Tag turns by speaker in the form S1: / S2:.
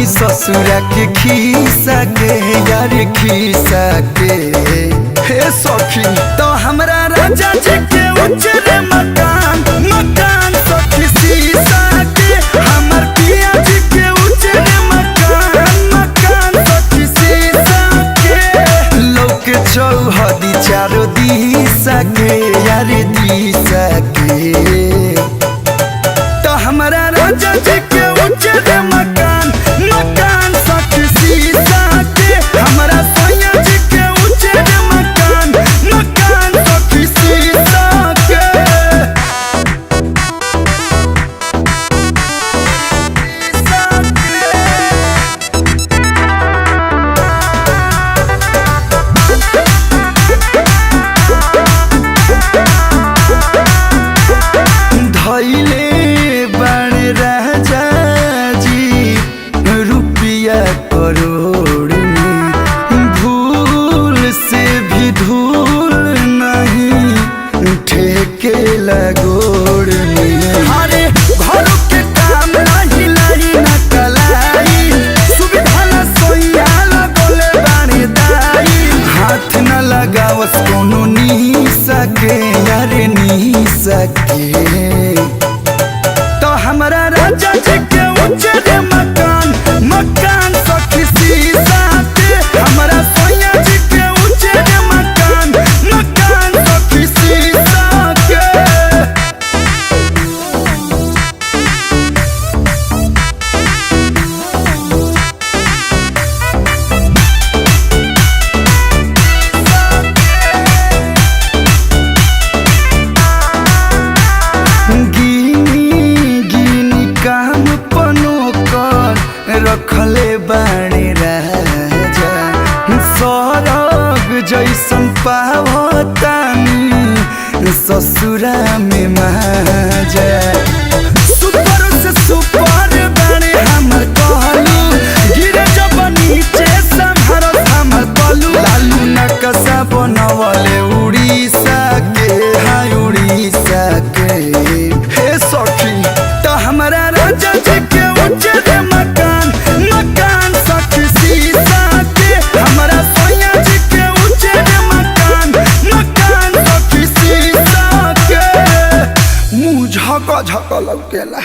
S1: तनी ससुरा के खीसा के यार खीसा के। हे सखी तो हमरा राजा जी के उजरे मकान मकान सखी शीशा के। हमर पिया जी के उजरे मकान मकान सखी शीशा के। लोग चौहदी चारो दिशा के यार दिशा के। तो हमरा राजा जी के उजरे मकान मकान सखी शीशा के। हमरा सोनिया जी के उजरे मकान मकान सखी शीशा के। धैले बण राजा जी रुपया करोड़ में, भूल से भी धूल नहीं ठेके लगोड़ में। अरे घर के काम नहीं लाई न कलाई, सुविधा न सोया लगोले बानी दाई। हाथ न लगावस कोनो नी सके यारे नी सके। तो हमरा राजा जी के उजरे मकान मकान सखी शीशा के। हमरा सोनिया जी के उजरे मकान मकान सखी शीशा के। काम पनो कर रखले बाणी राजा, सरग जैसन पावतानी ससुरा में माजा। सुपर से सुपर बाणी हमर कहलू, गिरे जब नीचे संभर हमर कलू। लालू नक्शा बनवले उड़ीसा के हाय उड़ीसा के। हे सखी तो हमरा राजा जी के उजरे मकान मकान सखी शीशा के। हमरा सोनिया जी के उजरे मकान मकान सखी शीशा के। मुँह झक झक लौकेला।